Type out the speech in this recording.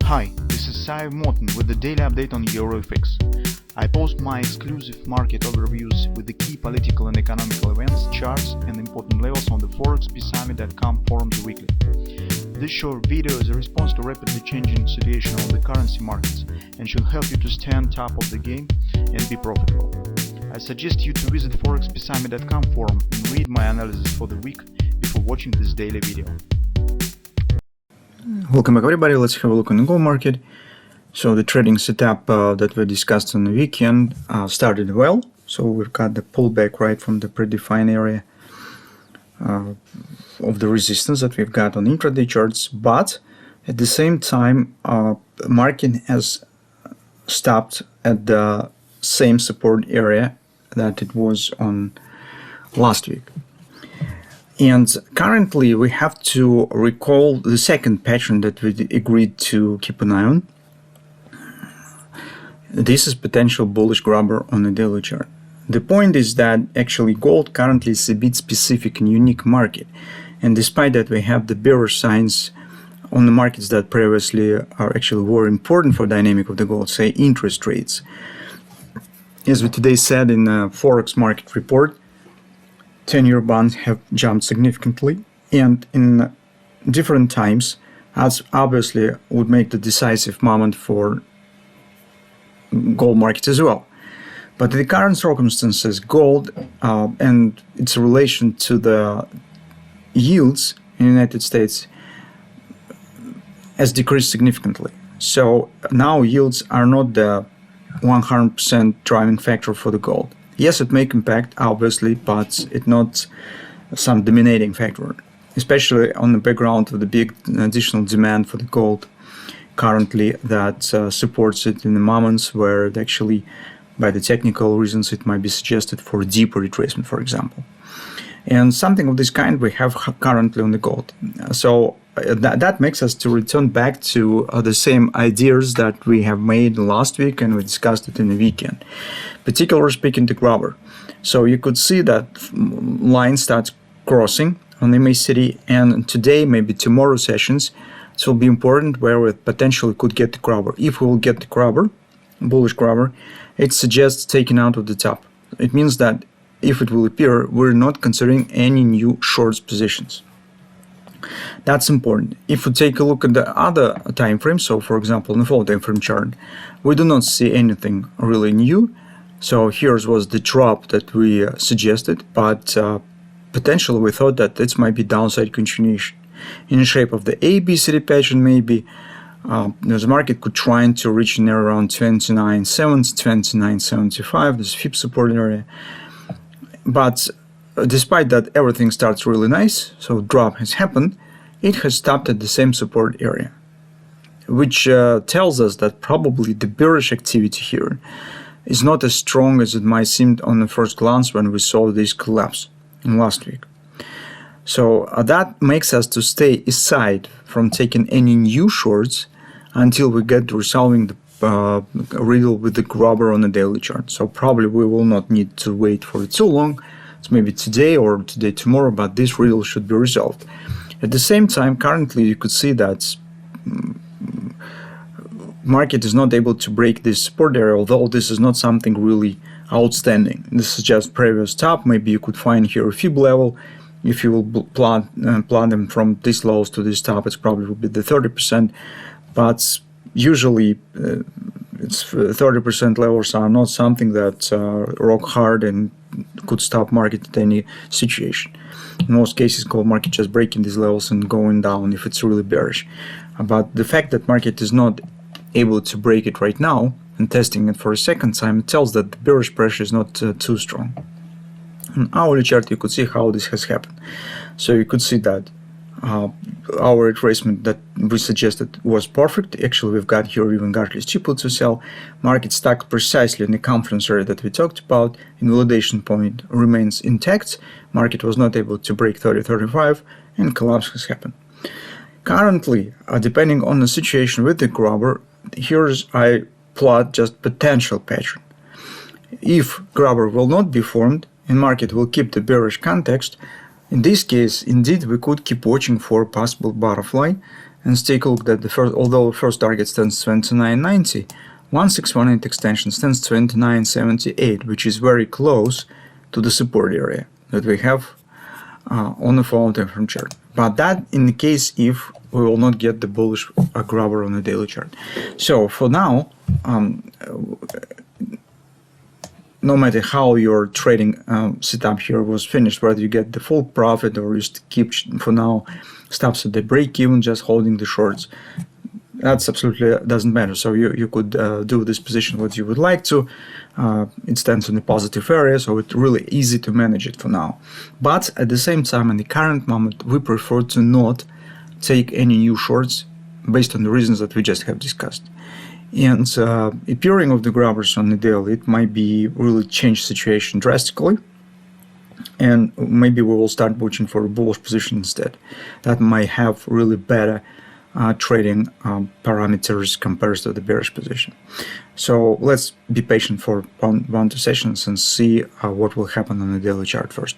Hi, this is Sive Morten with the daily update on EuroFX. I post my exclusive market overviews with the key political and economical events, charts and important levels on the ForexPeaceArmy.com forums weekly. This short video is a response to rapidly changing situation on the currency markets and should help you to stay on top of the game and be profitable. I suggest you to visit ForexPeaceArmy.com forum and read my analysis for the week before watching this daily video. Welcome back everybody, let's have a look on the gold market. So the trading setup that we discussed on the weekend started well. So we've got the pullback right from the predefined area of the resistance that we've got on intraday charts, but at the same time market has stopped at the same support area that it was on last week. And currently we have to recall the second pattern that we agreed to keep an eye on. This is potential bullish grabber on the daily chart. The point is that actually gold currently is a bit specific and unique market. And despite that we have the bearish signs on the markets that previously were important for dynamic of the gold, say interest rates. As we today said in the Forex market report, 10-year bonds have jumped significantly, and in different times, as obviously would make the decisive moment for gold market as well. But in the current circumstances, gold and its relation to the yields in the United States has decreased significantly. So now yields are not the 100% driving factor for the gold. Yes, it may impact, obviously, but it's not some dominating factor, especially on the background of the big additional demand for the gold currently that supports it in the moments where it actually, by the technical reasons, it might be suggested for a deeper retracement, for example. And something of this kind we have currently on the gold. So that makes us to return back to the same ideas that we have made last week and we discussed it in the weekend. Particularly speaking, the grabber. So you could see that line starts crossing on the MACD, and today, maybe tomorrow sessions, it will be important where we potentially could get the grabber. If we will get the grabber, bullish grabber, it suggests taking out of the top. It means that if it will appear, we're not considering any new shorts positions. That's important. If we take a look at the other time frame, so for example, in the 4 time frame chart, we do not see anything really new. So here was the drop that we suggested, but potentially we thought that this might be downside continuation in the shape of the ABCD pattern. Maybe the market could try to reach an area around 29.70, 29.75, this fib support area. But despite that, everything starts really nice, so drop has happened. It has stopped at the same support area, which tells us that probably the bearish activity here is not as strong as it might seem on the first glance when we saw this collapse last week. So that makes us to stay aside from taking any new shorts until we get to resolving the riddle with the grabber on the daily chart. So probably we will not need to wait for too long. It's maybe today or today tomorrow, but this riddle should be resolved. At the same time, currently you could see that market is not able to break this support area, although this is not something really outstanding. This is just previous top. Maybe you could find here a fib level. If you will plot them from this lows to this top, it probably will be the 30%. But usually it's 30% levels are not something that rock hard and could stop market at any situation. In most cases, gold market just breaking these levels and going down if it's really bearish. But the fact that market is not able to break it right now and testing it for a second time, it tells that the bearish pressure is not too strong. On hourly chart, you could see how this has happened. So you could see that our retracement that we suggested was perfect. Actually, we've got here even Gartley's triple to sell. Market stuck precisely in the confidence area that we talked about. Invalidation point remains intact. Market was not able to break 30.35 and collapse has happened. Currently, depending on the situation with the grabber, here's I plot just potential pattern. If grabber will not be formed and market will keep the bearish context, in this case, indeed, we could keep watching for a possible butterfly And let's take a look at the first, although the first target stands 29.90, 1618 extension stands 29.78, which is very close to the support area that we have on the follow time frame chart. But that in the case if we will not get the bullish grabber on the daily chart. So for now, no matter how your trading setup here was finished, whether you get the full profit or just keep for now stops at the break even, just holding the shorts, that's absolutely doesn't matter. So you could do this position what you would like to. It stands in the positive area, so it's really easy to manage it for now. But at the same time, in the current moment, we prefer to not take any new shorts based on the reasons that we just have discussed. And appearing of the grabbers on the daily, it might be really change situation drastically, and maybe we will start watching for a bullish position instead. That might have really better trading parameters compared to the bearish position. So let's be patient for one to sessions and see what will happen on the daily chart first.